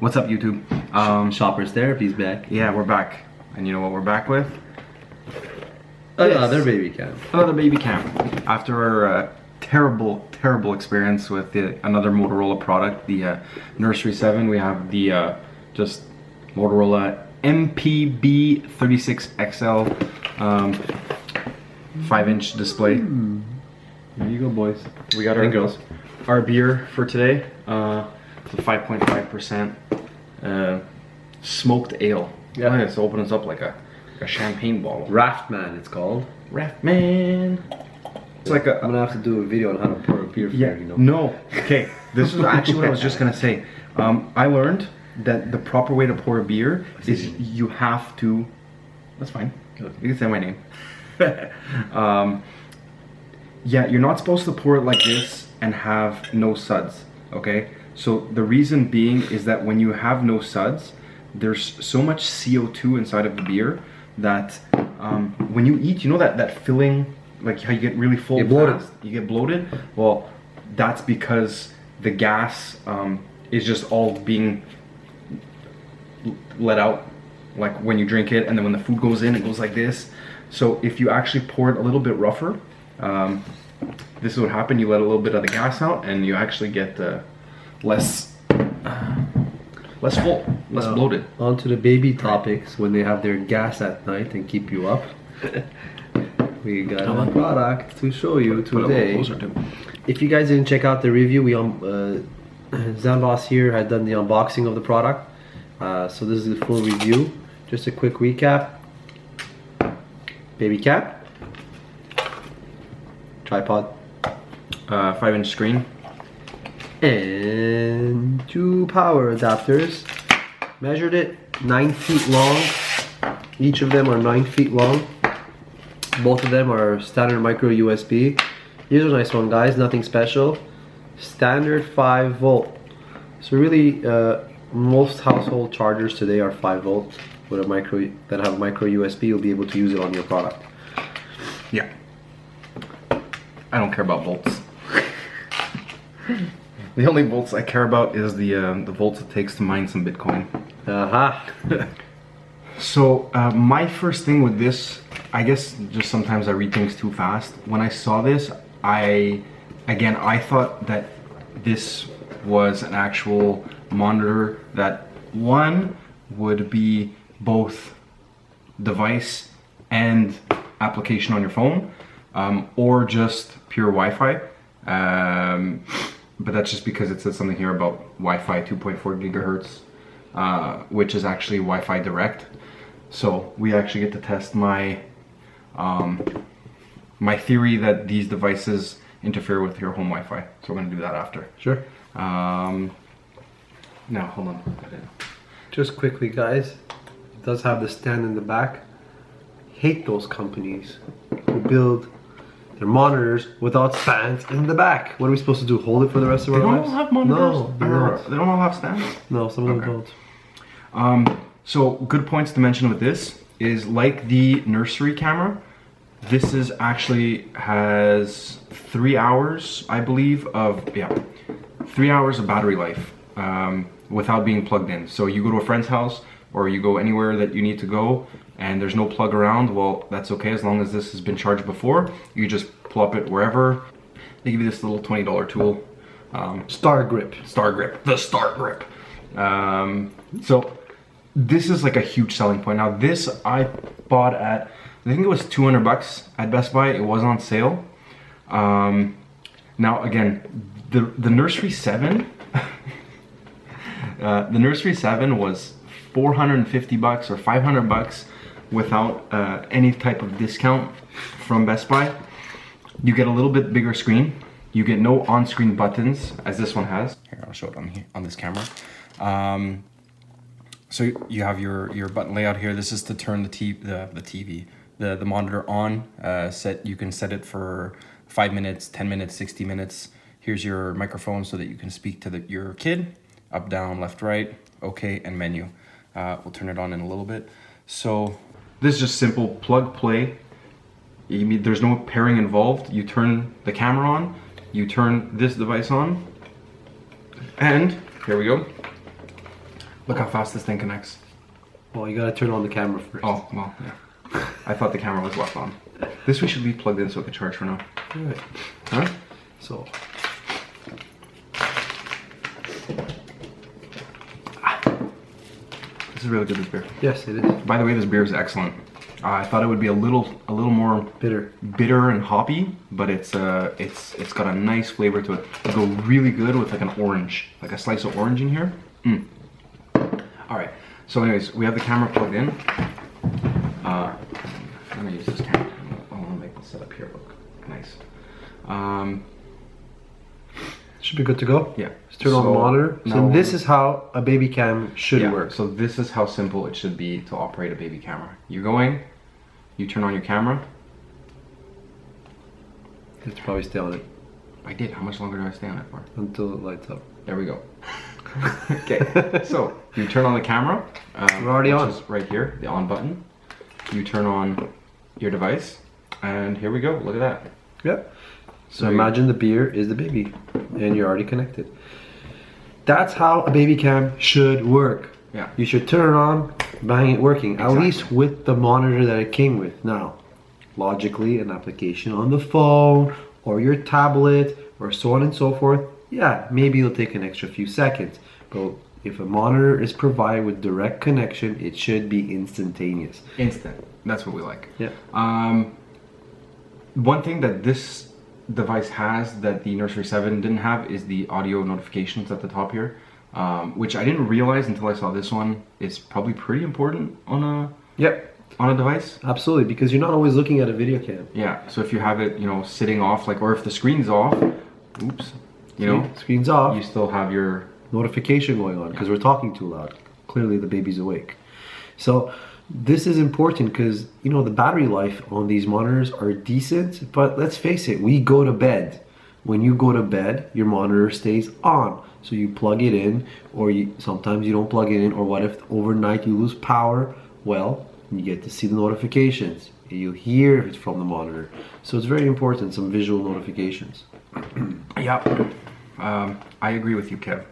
What's up, YouTube? Shoppers Therapy's back. Yeah, we're back. And you know what we're back with? Another baby cam. Another baby cam. After our terrible experience with another Motorola product, the Nursery 7, we have the just Motorola MBP36XL 5-inch display. There you go, boys. We got and girls. Our beer for today. It's a 5.5% smoked ale. Yeah. Let's open this up like a champagne bottle. Raftman, it's called. Raftman. It's like I'm gonna have to do a video on how to pour a beer for you, you know. No. Okay. This is actually what I was just gonna say. I learned that the proper way to pour a beer is you have to. That's fine. You can say my name. Yeah, you're not supposed to pour it like this and have no suds. Okay. So the reason being is that when you have no suds, there's so much CO2 inside of the beer that when you eat, you know that filling, like how you get really full fast? You get bloated. Well, that's because the gas is just all being let out, like when you drink it, and then when the food goes in, it goes like this. So if you actually pour it a little bit rougher, this is what happens. You let a little bit of the gas out, and you actually get less full, less bloated. On to the baby topics when they have their gas at night and keep you up. We got a product to show you today. If you guys didn't check out the review, we Zamboss here had done the unboxing of the product. So this is the full review. Just a quick recap. Baby cap. Tripod. 5-inch screen. And 2 power adapters. Measured it, 9 feet long. Each of them are 9 feet long. Both of them are standard micro USB. Here's a nice one, guys, nothing special. Standard 5 volt. So really, most household chargers today are 5 volts. With a micro that have micro USB, you'll be able to use it on your product. Yeah. I don't care about volts. The only volts I care about is the volts it takes to mine some Bitcoin. So my first thing with this, I guess just sometimes I read things too fast. When I saw this, I thought that this was an actual monitor that one would be both device and application on your phone, or just pure Wi-Fi. But that's just because it says something here about Wi-Fi 2.4 gigahertz, which is actually Wi-Fi direct. So we actually get to test my my theory that these devices interfere with your home Wi-Fi. So we're gonna do that after. Sure. Now hold on. Just quickly, guys, it does have the stand in the back. Hate those companies who build their monitors without stands in the back. What are we supposed to do? Hold it for the rest of our lives? They don't all have monitors. No, They don't all have stands. No, some of them don't. So good points to mention with this is, like the Nursery camera, this is actually has 3 hours, I believe, of 3 hours of battery life without being plugged in. So you go to a friend's house or you go anywhere that you need to go and there's no plug around, well, that's okay as long as this has been charged before. You just plop it wherever. They give you this little $20 tool. Star Grip. Star Grip. The Star Grip. So this is like a huge selling point. Now this I bought at, I think it was 200 bucks at Best Buy. It was on sale. Now again, the Nursery 7, the Nursery 7 was 450 bucks or 500 bucks without any type of discount from Best Buy. You get a little bit bigger screen. You get no on-screen buttons as this one has. Here, I'll show it on this camera. So you have your button layout here. This is to turn the monitor on. You can set it for 5 minutes, 10 minutes, 60 minutes. Here's your microphone so that you can speak to your kid. Up, down, left, right, okay, and menu. We'll turn it on in a little bit. So this is just simple plug play. There's no pairing involved. You turn the camera on, you turn this device on, and here we go. Look how fast this thing connects. Well, you gotta turn on the camera first. Oh, well, yeah. I thought the camera was left on. This we should leave plugged in so it could charge for now. Alright. Huh? So. This is really good, this beer. Yes, it is. By the way, this beer is excellent. I thought it would be a little more bitter and hoppy, but it's got a nice flavor to it. It'll go really good with like an orange, like a slice of orange in here. All right. So, anyways, we have the camera plugged in. I'm gonna use this camera. I want to make the setup here look nice. Should be good to go. Yeah. Let's turn on the monitor. So now, this is how a baby cam should work. So this is how simple it should be to operate a baby camera. You're going, you turn on your camera. You have to probably stay on it. I did. How much longer do I stay on it for? Until it lights up. There we go. Okay. So you turn on the camera. We're already on. Is right here, the on button. You turn on your device, and here we go. Look at that. Yep. So imagine the beer is the baby, and you're already connected. That's how a baby cam should work. Yeah. You should turn it on, bang it working. Exactly. At least with the monitor that it came with. Now, logically, an application on the phone or your tablet or so on and so forth. Yeah, maybe it'll take an extra few seconds. But if a monitor is provided with direct connection, it should be instantaneous. Instant. That's what we like. Yeah. One thing that this device has that the Nursery 7 didn't have is the audio notifications at the top here, which I didn't realize until I saw this one is probably pretty important on a device. Absolutely, because you're not always looking at a video cam. Yeah, so if you have it, sitting off, like, or if the screen's off, oops, screen's off, you still have your notification going on because we're talking too loud. Clearly the baby's awake. So this is important because the battery life on these monitors are decent, but let's face it, we go to bed. When you go to bed, your monitor stays on. So you plug it in, or sometimes you don't plug it in, or what if overnight you lose power? Well, you get to see the notifications. You hear if it's from the monitor. So it's very important, some visual notifications. Yeah, I agree with you, Kev.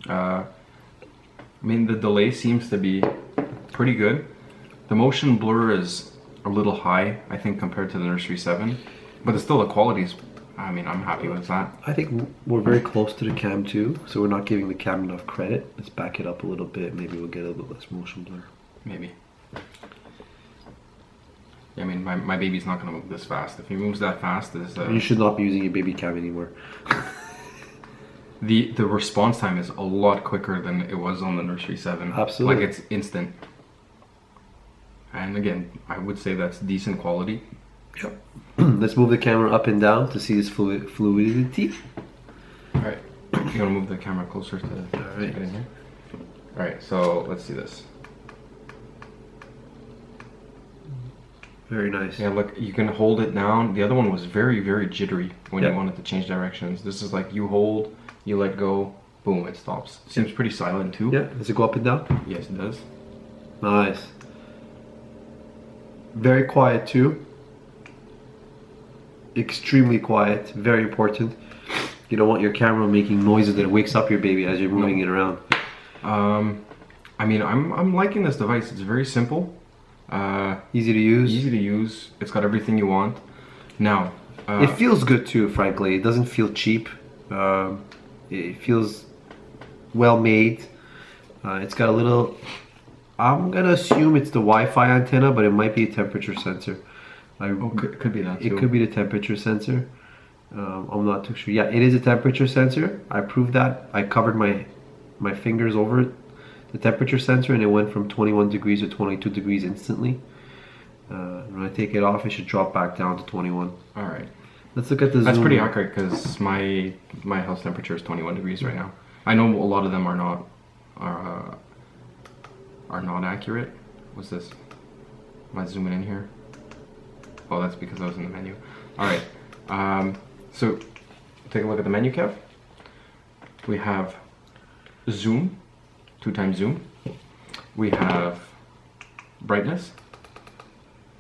I mean, the delay seems to be pretty good. The motion blur is a little high, I think, compared to the Nursery 7, but still the quality is, I mean, I'm happy with that. I think we're very close to the Cam 2, so we're not giving the Cam enough credit. Let's back it up a little bit. Maybe we'll get a little bit less motion blur. Maybe. Yeah, I mean, my baby's not going to move this fast. If he moves that fast, you should not be using your baby Cam anymore. The response time is a lot quicker than it was on the Nursery 7. Absolutely. Like, it's instant. And again, I would say that's decent quality. Yep. Let's move the camera up and down to see this fluidity. Alright. You want to move the camera closer to get in here? Alright, so let's see this. Very nice. Yeah, look, you can hold it down. The other one was very, very jittery when Yep. you wanted to change directions. This is like you hold, you let go, boom, it stops. Seems pretty silent too. Yeah, does it go up and down? Yes, it does. Nice. Very quiet too. Extremely quiet, very important. You don't want your camera making noises that wakes up your baby as you're moving it around. I mean, I'm liking this device. It's very simple. Easy to use. Easy to use. It's got everything you want. Now, it feels good too, frankly. It doesn't feel cheap. It feels well made. It's got a little, I'm gonna assume it's the Wi-Fi antenna, but it might be a temperature sensor. Could be that too. It could be the temperature sensor. I'm not too sure. Yeah, it is a temperature sensor. I proved that. I covered my fingers over it, the temperature sensor, and it went from 21 degrees to 22 degrees instantly. When I take it off, it should drop back down to 21. All right. Let's look at the That's zoom. pretty accurate because my house temperature is 21 degrees right now. I know a lot of them are not accurate. What's this? Am I zooming in here? Oh, that's because I was in the menu. All right. So take a look at the menu, Kev. We have zoom, 2x zoom. We have brightness.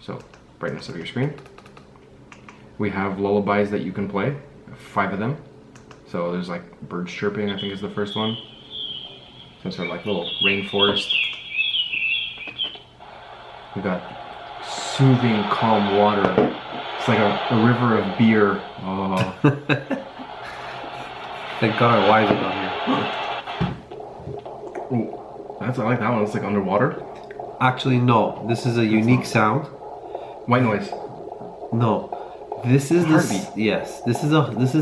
So brightness of your screen. We have lullabies that you can play, 5 of them. So there's like birds chirping, I think is the first one. some sort of like little rainforest. We got soothing, calm water. It's like a river of beer. Oh. Thank God our wives are down here. Ooh, I like that one. It's like underwater. Actually, no. This is a unique sound. White noise. No, this is Heartbeat. yes. This is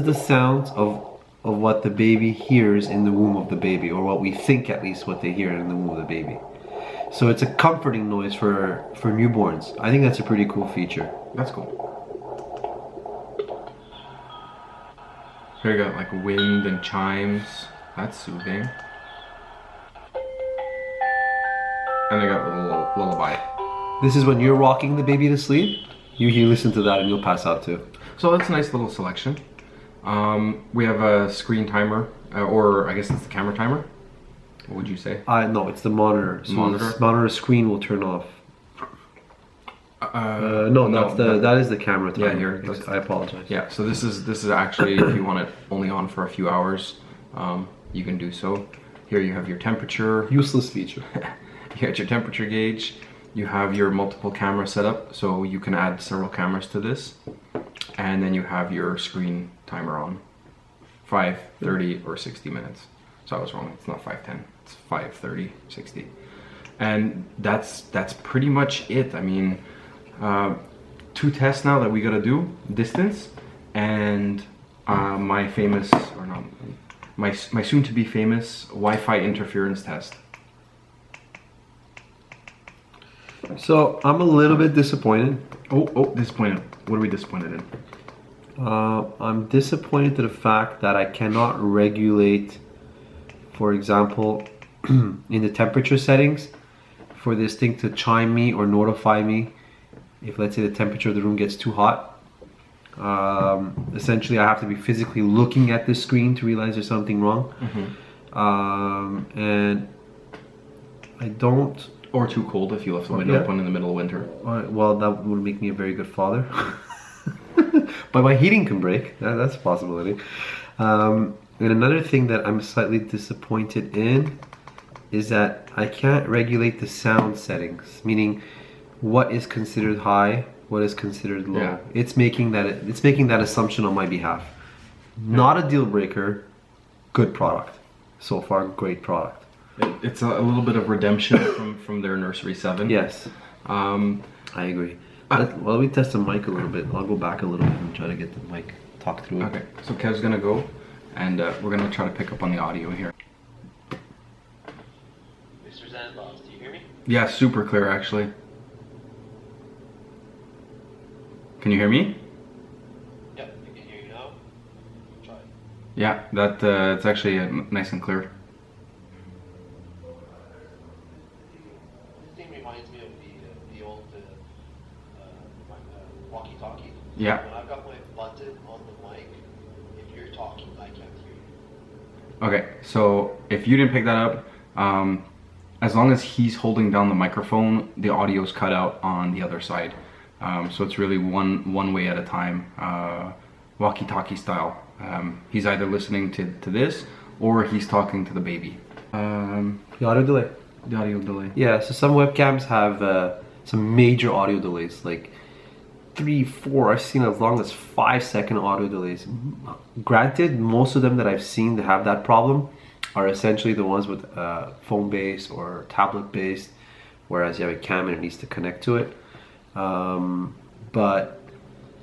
the sound of what the baby hears in the womb of the baby, or what we think at least what they hear in the womb of the baby. So it's a comforting noise for newborns. I think that's a pretty cool feature. That's cool. Here you got like wind and chimes. That's soothing. And they got a little lullaby. This is when you're rocking the baby to sleep. You listen to that and you'll pass out too. So that's a nice little selection. We have a screen timer, or I guess it's the camera timer. What would you say? No, it's the monitor. So Monitor? the monitor screen will turn off. That is the camera timer. Yeah, here. I apologize. Yeah, so this is actually, if you want it only on for a few hours, you can do so. Here you have your temperature. Useless feature. You got your temperature gauge. You have your multiple camera setup, so you can add several cameras to this. And then you have your screen timer on. 5, 30, or 60 minutes. So I was wrong, it's not 5:10, it's 5, 30, 60. And that's pretty much it. I mean, 2 tests now that we gotta do: distance and my soon to be famous Wi-Fi interference test. So I'm a little bit disappointed. Oh, disappointed. What are we disappointed in? I'm disappointed to the fact that I cannot regulate, for example, in the temperature settings, for this thing to chime me or notify me if, let's say, the temperature of the room gets too hot. Essentially, I have to be physically looking at the screen to realize there's something wrong. Mm-hmm. And I don't... Or too cold if you left the window open in the middle of winter. Well, that would make me a very good father. But my heating can break. That's a possibility. And another thing that I'm slightly disappointed in is that I can't regulate the sound settings, meaning what is considered high, what is considered low. Yeah. It's making that assumption on my behalf. Not a deal breaker. Good product. So far, great product. It's a little bit of redemption from their Nursery 7. Yes. I agree. Let me test the mic a little bit. I'll go back a little bit and try to get the mic, talk through it. Okay, so Kev's gonna go, and we're gonna try to pick up on the audio here. Mr. Zandbox, do you hear me? Yeah, super clear actually. Can you hear me? Yeah, I can hear you now. Try it. Yeah, it's actually nice and clear. This thing reminds me of the old walkie-talkie. Yeah. When I've got my button on the mic, if you're talking, I can't hear you. Okay, so if you didn't pick that up, as long as he's holding down the microphone, the audio's cut out on the other side. So it's really one way at a time, walkie-talkie style. He's either listening to this or he's talking to the baby. The audio delay. The audio delay. Yeah, so some webcams have some major audio delays, like 3, 4, I've seen as long as 5-second audio delays. Granted, most of them that I've seen that have that problem are essentially the ones with phone-based or tablet-based, whereas you have a cam and it needs to connect to it. But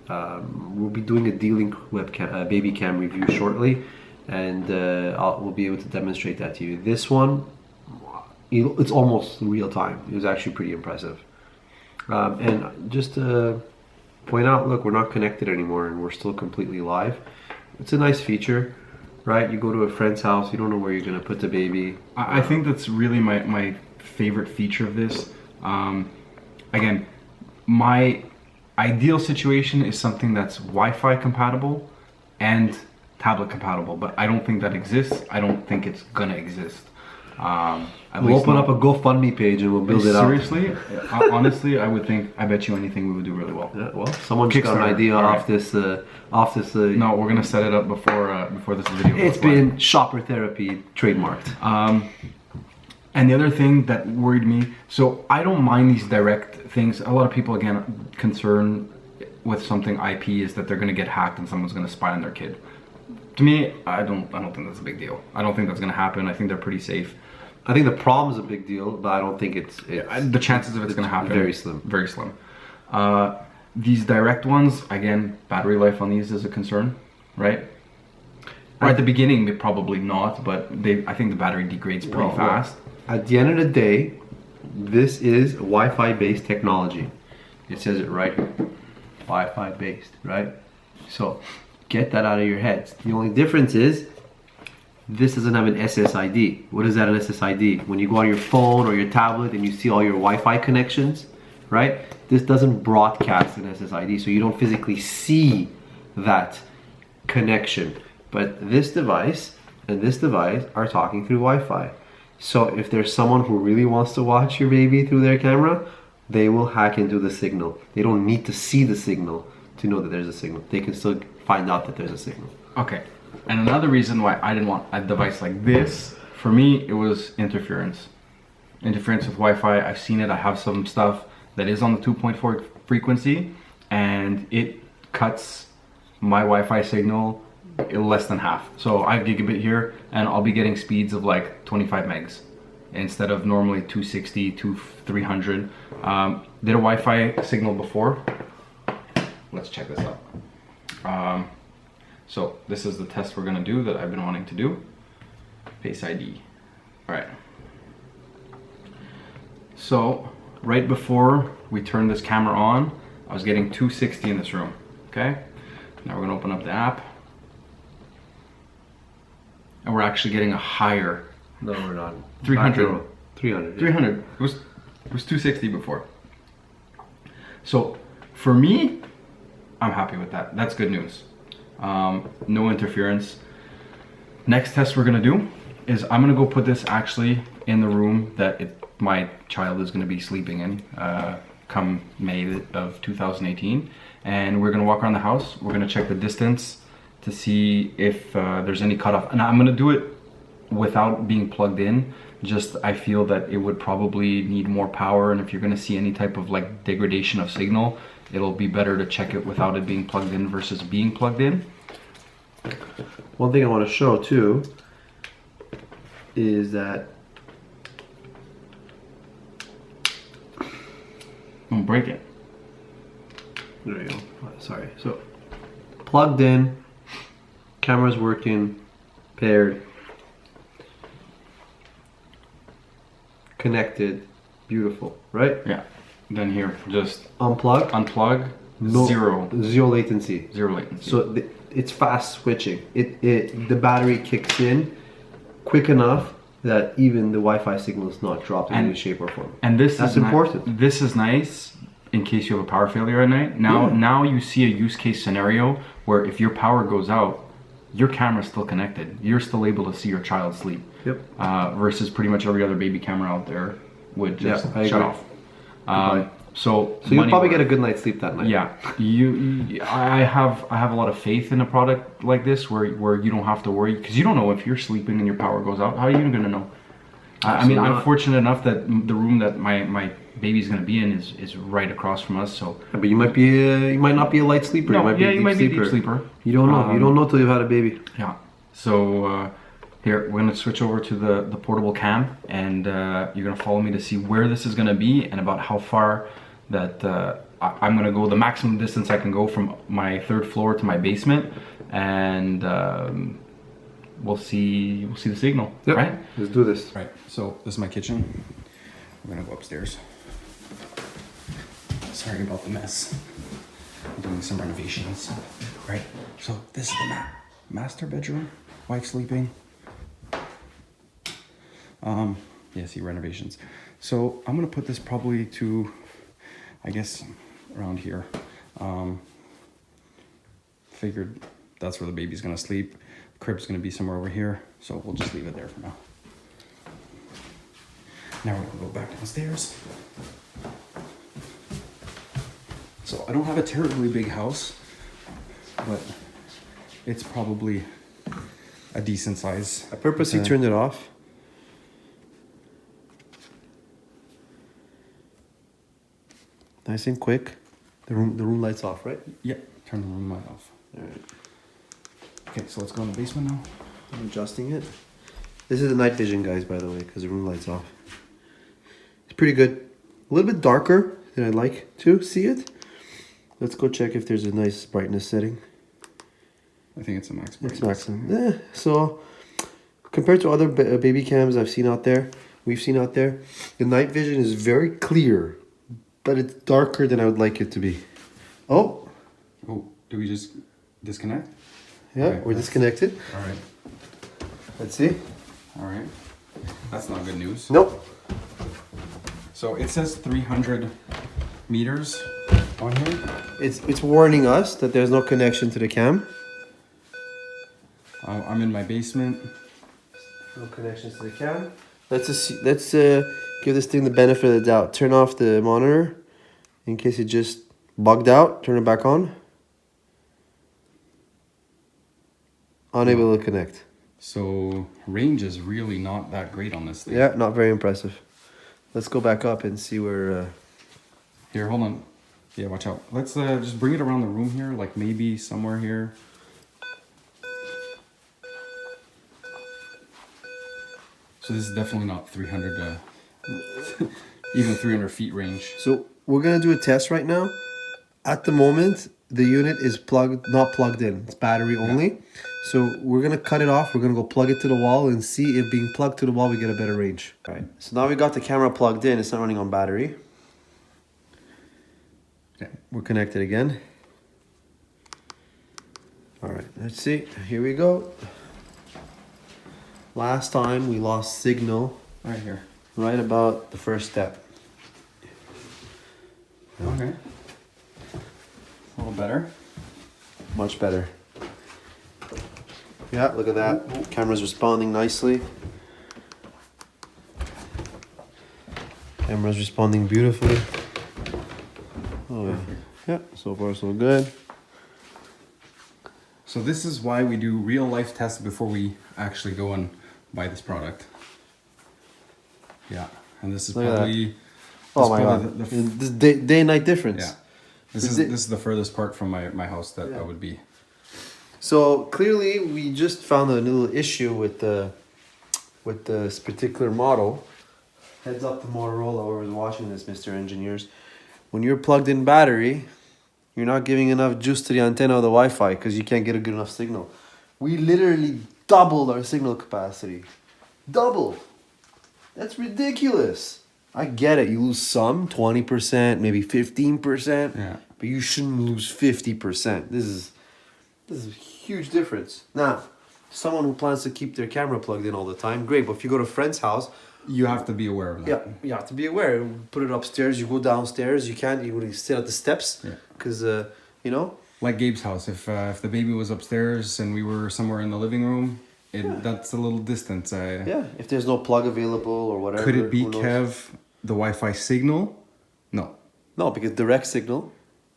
we'll be doing a D-Link webcam, baby cam review shortly, and we'll be able to demonstrate that to you. This one, it's almost real time. It was actually pretty impressive. And just to point out, look, we're not connected anymore and we're still completely live. It's a nice feature, right? You go to a friend's house, you don't know where you're gonna put the baby. I think that's really my favorite feature of this. Again, my ideal situation is something that's Wi-Fi compatible and tablet compatible, but I don't think that exists. I don't think it's gonna exist. We'll open up a GoFundMe page and we'll build it out. Seriously? Honestly, I bet you anything we would do really well. Yeah, well, someone just got an idea off this. No, we're gonna set it up before this video. It's been shopper therapy trademarked. And the other thing that worried me, so I don't mind these direct things. A lot of people, again, concern with something IP is that they're going to get hacked and someone's going to spy on their kid. To me, I don't think that's a big deal. I don't think that's going to happen. I think they're pretty safe. I think the problem is a big deal, but I don't think it's The chances of it's going to happen very slim. Very slim. These direct ones, again, battery life on these is a concern, right? Or at the beginning, probably not, but I think the battery degrades pretty fast. At the end of the day, this is Wi-Fi based technology. It says it right here. Wi-Fi based, right? So get that out of your heads. The only difference is this doesn't have an SSID. What is that, an SSID? When you go on your phone or your tablet and you see all your Wi-Fi connections, right? This doesn't broadcast an SSID, so you don't physically see that connection. But this device and this device are talking through Wi-Fi. So if there's someone who really wants to watch your baby through their camera, they will hack into the signal. They don't need to see the signal to know that there's a signal. They can still find out that there's a signal. Okay. And another reason why I didn't want a device like this, for me, it was interference. Interference with Wi-Fi. I've seen it. I have some stuff that is on the 2.4 frequency, and it cuts my Wi-Fi signal less than half. So I have gigabit here, and I'll be getting speeds of like 25 megs instead of normally 260 to 300. Did a Wi-Fi signal before. Let's check this out. So this is the test we're gonna do that I've been wanting to do. Face ID. All right. So right before we turned this camera on, I was getting 260 in this room. Okay. Now we're gonna open up the app. And we're actually getting a higher. No, we're not. 300. 300. Yeah. 300. It was 260 before. So for me, I'm happy with that. That's good news. No interference. Next test we're gonna do is I'm gonna go put this actually in the room that my child is gonna be sleeping in come May of 2018. And we're gonna walk around the house. We're gonna check the distance to see if there's any cutoff. And I'm gonna do it without being plugged in. Just I feel that it would probably need more power, and if you're gonna see any type of like degradation of signal, it'll be better to check it without it being plugged in versus being plugged in. One thing I want to show too is that Don't break it. there you go. Sorry. So plugged in, camera's working, paired, connected, beautiful, right? Yeah. Then here, just unplug, zero latency. Zero latency. So it's fast switching. The battery kicks in quick enough that even the Wi-Fi signal is not dropped in any shape or form. And that's important. This is nice in case you have a power failure at night. Now you see a use case scenario where if your power goes out, your camera's still connected. You're still able to see your child sleep. Yep. Versus pretty much every other baby camera out there would just shut off. So you'll probably get a good night's sleep that night. Yeah, I have a lot of faith in a product like this where you don't have to worry, because you don't know if you're sleeping and your power goes out. How are you even gonna know? I mean, I'm fortunate enough that the room that my baby's gonna be in is right across from us. So, yeah, but you might not be a light sleeper. No, you might be a deep sleeper. You don't know. You don't know till you've had a baby. Yeah. So here we're gonna switch over to the portable cam, and you're gonna follow me to see where this is gonna be and about how far that I'm gonna go, the maximum distance I can go from my third floor to my basement, and we'll see the signal. Yep. Right? Let's do this. Right. So this is my kitchen. We're gonna go upstairs. Sorry about the mess. I'm doing some renovations. Right. So this is the master bedroom. Wife sleeping. Yeah, see, renovations. So I'm gonna put this probably to, I guess, around here. Figured that's where the baby's gonna sleep. Crib's gonna be somewhere over here, so we'll just leave it there for now. Now we're gonna go back downstairs. So I don't have a terribly big house, but it's probably a decent size. I purposely turned it off Nice and quick. The room lights off, right? Yeah, turn the room light off. All right. Okay, so let's go in the basement now. I'm adjusting it. This is the night vision, guys, by the way, because the room lights off. It's pretty good. A little bit darker than I'd like to see it. Let's go check if there's a nice brightness setting. I think it's a max. It's maximum. So compared to other baby cams we've seen out there, the night vision is very clear, but it's darker than I would like it to be. Oh, do we just disconnect? yeah, Okay, we're disconnected. All right. Let's see. All right. That's not good news. Nope. So it says 300 meters on here. It's warning us that there's no connection to the cam. I'm in my basement. No connections to the cam. Let's give this thing the benefit of the doubt. Turn off the monitor in case it just bugged out. Turn it back on. Unable to connect. So range is really not that great on this thing. Yeah, not very impressive. Let's go back up and see where... Here, hold on. Yeah, watch out. Let's just bring it around the room here, like maybe somewhere here. So this is definitely not 300, even 300 feet range. So we're gonna do a test right now. At the moment, the unit is not plugged in. It's battery only. So we're gonna cut it off. We're gonna go plug it to the wall and see if being plugged to the wall we get a better range. All right. So now we got the camera plugged in. It's not running on battery. Okay. We're connected again. All right. Let's see. Here we go. Last time we lost signal Right here. right about the first step. Okay. A little better. Much better. Yeah, look at that. Camera's responding nicely. Camera's responding beautifully. Oh yeah. Yeah, so far so good. So this is why we do real life tests before we actually go and buy this product. Yeah, and this is Look at probably. Oh my god. This day and night difference. Yeah. This is the furthest part from my house that I would be. So clearly we just found a little issue with this particular model. Heads up to Motorola, whoever's watching this, Mr. Engineers. When you're plugged in battery, you're not giving enough juice to the antenna or the Wi-Fi because you can't get a good enough signal. We literally doubled our signal capacity. Doubled. That's ridiculous. I get it. You lose some, 20%, maybe 15%. Yeah. But you shouldn't lose 50%. This is a huge difference. Now, someone who plans to keep their camera plugged in all the time, great. But if you go to a friend's house, You have to be aware of that. yeah, you have to be aware. Put it upstairs. You go downstairs. You can't. You sit at the steps. Yeah. Because you know. Like Gabe's house, if the baby was upstairs and we were somewhere in the living room, that's a little distance. Yeah. If there's no plug available or whatever. Could it be, who knows? Kev, the Wi-Fi signal? No. No, because direct signal.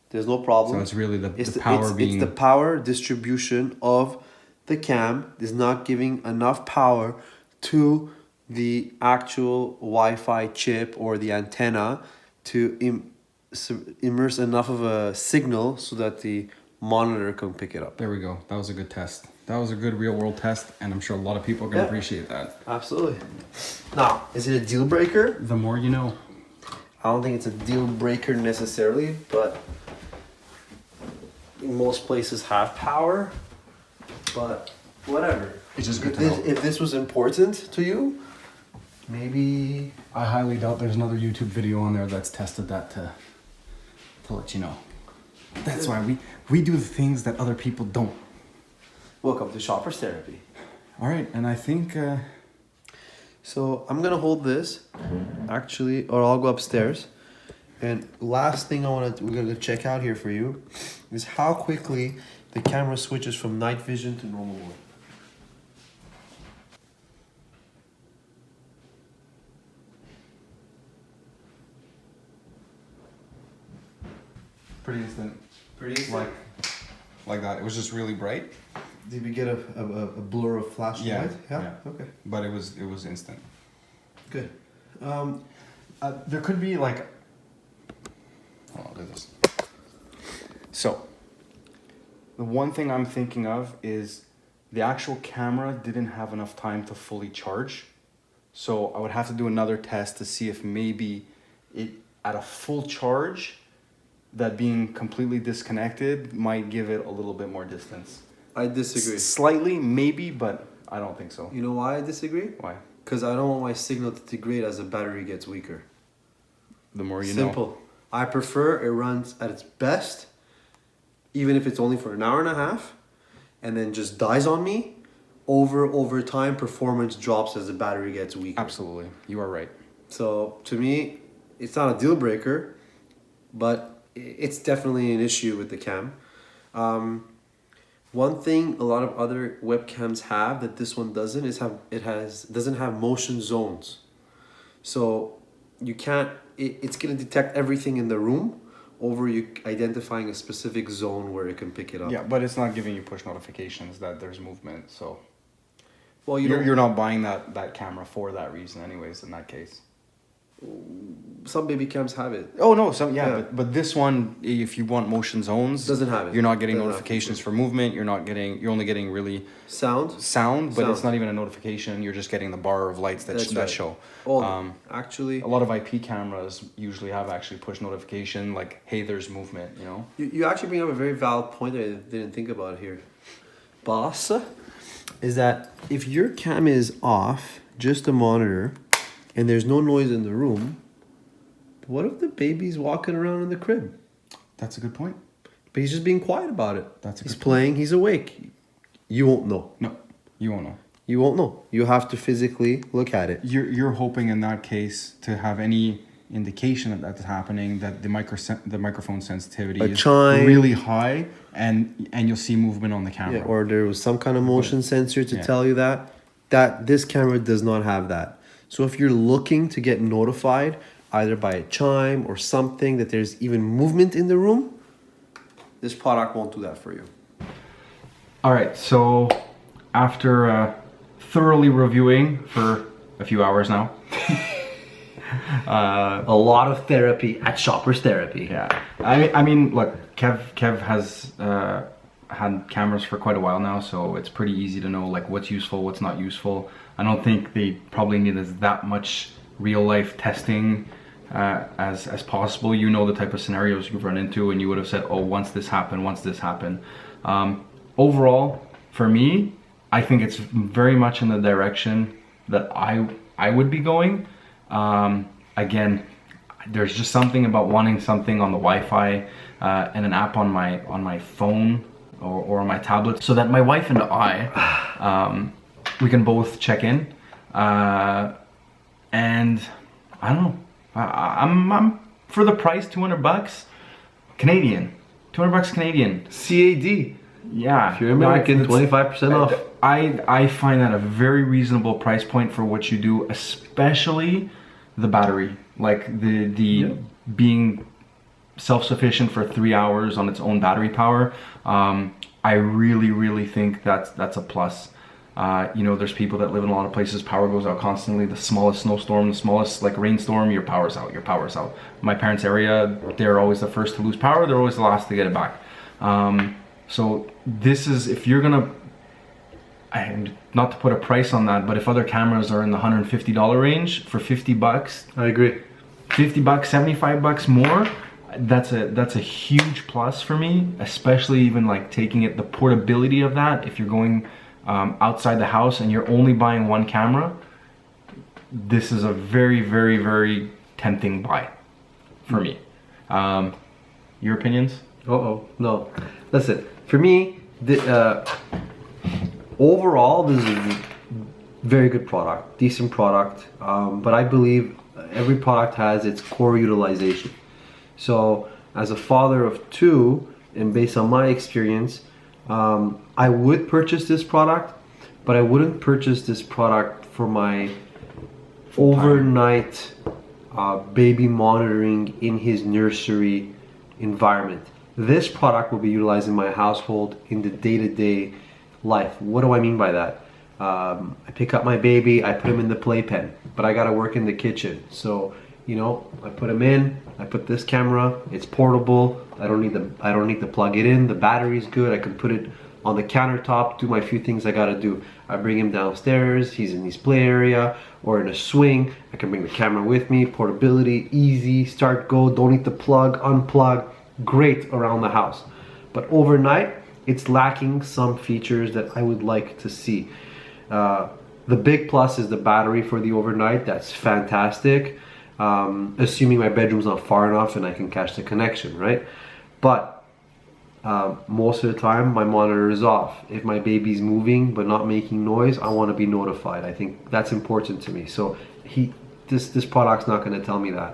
There's no problem. So it's really the power being... It's the power distribution of the cam is not giving enough power to the actual Wi-Fi chip or the antenna to immerse enough of a signal so that the monitor can pick it up. There we go. That was a good test. That was a good real world test, and I'm sure a lot of people are going to appreciate that. Absolutely. Now, is it a deal breaker? The more you know. I don't think it's a deal breaker necessarily, but most places have power. But whatever. It's just good to know. If this was important to you, maybe... I highly doubt there's another YouTube video on there that's tested that to let you know. That's why we do the things that other people don't. Welcome to Shopper's Therapy. All right, and I think... So I'm gonna hold this, actually, or I'll go upstairs. And last thing we're gonna check out here for you is how quickly the camera switches from night vision to normal mode. Pretty instant. Pretty instant. Like that. It was just really bright. Did we get a blur of flashing light? Yeah. Okay. But it was instant. Good. There could be like... I'll do this. So, the one thing I'm thinking of is the actual camera didn't have enough time to fully charge. So I would have to do another test to see if maybe it at a full charge, that being completely disconnected might give it a little bit more distance. I disagree. Slightly, maybe, but I don't think so. You know why I disagree? Why? Because I don't want my signal to degrade as the battery gets weaker. The more you know. Simple. I prefer it runs at its best, even if it's only for an hour and a half, and then just dies on me. Over time, performance drops as the battery gets weaker. Absolutely, you are right. So to me, it's not a deal breaker, but it's definitely an issue with the cam. One thing a lot of other webcams have that this one doesn't is doesn't have motion zones. So you can't. It's gonna detect everything in the room over you identifying a specific zone where it can pick it up. Yeah, but it's not giving you push notifications that there's movement. So, well, you're not buying that camera for that reason, anyways. In that case. Some baby cams have it. Oh no, but this one, if you want motion zones, doesn't have it. You're not getting notifications for movement. You're only getting really sound, but it's not even a notification. You're just getting the bar of lights that show. Well, actually, a lot of IP cameras usually have actually push notification like, hey, there's movement. You know. You actually bring up a very valid point that I didn't think about here, boss. Is that if your cam is off, just a monitor, and there's no noise in the room, what if the baby's walking around in the crib? That's a good point. But he's just being quiet about it. He's playing, he's awake. You won't know. No, you won't know. You won't know. You have to physically look at it. You're hoping in that case to have any indication that that's happening, that the microphone sensitivity is really high, and you'll see movement on the camera. Yeah, or there was some kind of motion sensor to tell you that this camera does not have that. So if you're looking to get notified either by a chime or something that there's even movement in the room, this product won't do that for you. All right, so after thoroughly reviewing for a few hours now, a lot of therapy at Shoppers Therapy. Yeah, I mean, look, Kev has had cameras for quite a while now, so it's pretty easy to know like what's useful, what's not useful. I don't think they probably need that much real life testing as possible. You know the type of scenarios you've run into, and you would have said, oh, once this happened. Overall, for me, I think it's very much in the direction that I would be going. Again, there's just something about wanting something on the Wi-Fi and an app on my phone or on my tablet, so that my wife and I we can both check in, and I don't know. I'm for the price, $200 Canadian, $200 Canadian. CAD. Yeah. If you're American, 25% off. I find that a very reasonable price point for what you do, especially the battery, like the being self-sufficient for 3 hours on its own battery power. I really think that's a plus. You know, there's people that live in a lot of places, power goes out constantly. The smallest snowstorm, the smallest like rainstorm, your power's out. My parents' area, they're always the first to lose power, they're always the last to get it back. So this is, if you're gonna, and not to put a price on that, but if other cameras are in the $150 range for $50, I agree. $50, $75 more, that's a huge plus for me, especially even like taking it, the portability of that. If you're going outside the house and you're only buying one camera, this is a very tempting buy for me. Your opinions? No. Listen, for me, overall, this is a very good product, decent product, but I believe every product has its core utilization. So as a father of two, and based on my experience, I would purchase this product, but I wouldn't purchase this product for my overnight baby monitoring in his nursery environment. This product will be utilized in my household in the day-to-day life. What do I mean by that? I pick up my baby, I put him in the playpen, but I gotta work in the kitchen. So, you know, I put them in. I put this camera. It's portable. I don't need to plug it in. The battery's good. I can put it on the countertop, do my few things I gotta do. I bring him downstairs. He's in his play area or in a swing. I can bring the camera with me. Portability, easy, start, go. Don't need to plug, unplug. Great around the house. But overnight, it's lacking some features that I would like to see. The big plus is the battery for the overnight. That's fantastic. Assuming my bedroom's not far enough and I can catch the connection, right? But most of the time my monitor is off. If my baby's moving but not making noise, I want to be notified. I think that's important to me. So this product's not going to tell me that.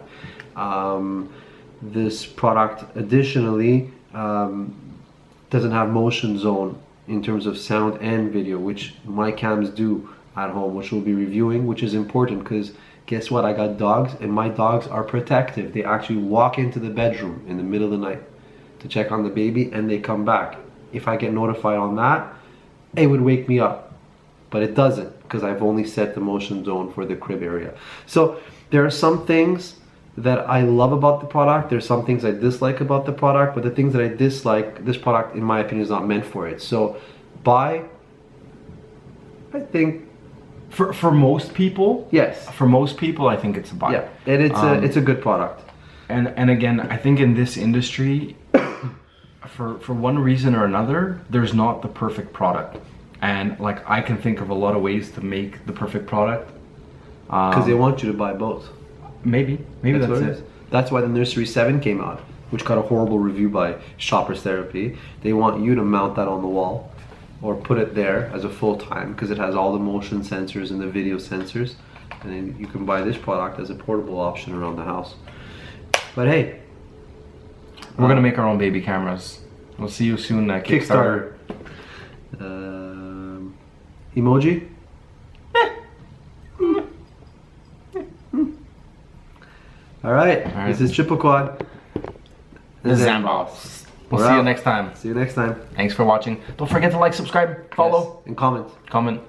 This product additionally doesn't have motion zone in terms of sound and video, which my cams do at home, which we'll be reviewing, which is important because guess what? I got dogs and my dogs are protective. They actually walk into the bedroom in the middle of the night to check on the baby and they come back. If I get notified on that, it would wake me up, but it doesn't because I've only set the motion zone for the crib area. So there are some things that I love about the product. There's some things I dislike about the product, but the things that I dislike, this product in my opinion is not meant for it. So buy, I think, For most people, yes. For most people, I think it's a buy. Yeah, and it's a good product. And again, I think in this industry, for one reason or another, there's not the perfect product. And like I can think of a lot of ways to make the perfect product. Because they want you to buy both. Maybe that's what it. That's why the Nursery 7 came out, which got a horrible review by Shoppers Therapy. They want you to mount that on the wall or put it there as a full-time because it has all the motion sensors and the video sensors, and then you can buy this product as a portable option around the house. But hey, we're gonna make our own baby cameras. We'll see you soon. Kickstarter. Emoji. All right. This is Triple Quad. This is Zamboss. We'll see you next time. See you next time. Thanks for watching. Don't forget to like, subscribe, follow. Yes. And comment. Comment.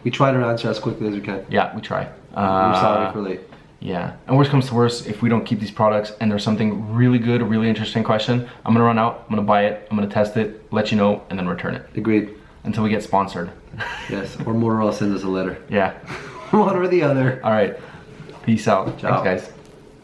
We try to answer as quickly as we can. Yeah, we try. We're sorry for late. Yeah. And worst comes to worst, if we don't keep these products and there's something really good, a really interesting question, I'm going to run out, I'm going to buy it, I'm going to test it, let you know, and then return it. Agreed. Until we get sponsored. Yes, or Motorola sends us a letter. Yeah. One or the other. All right. Peace out. Ciao. Thanks, guys.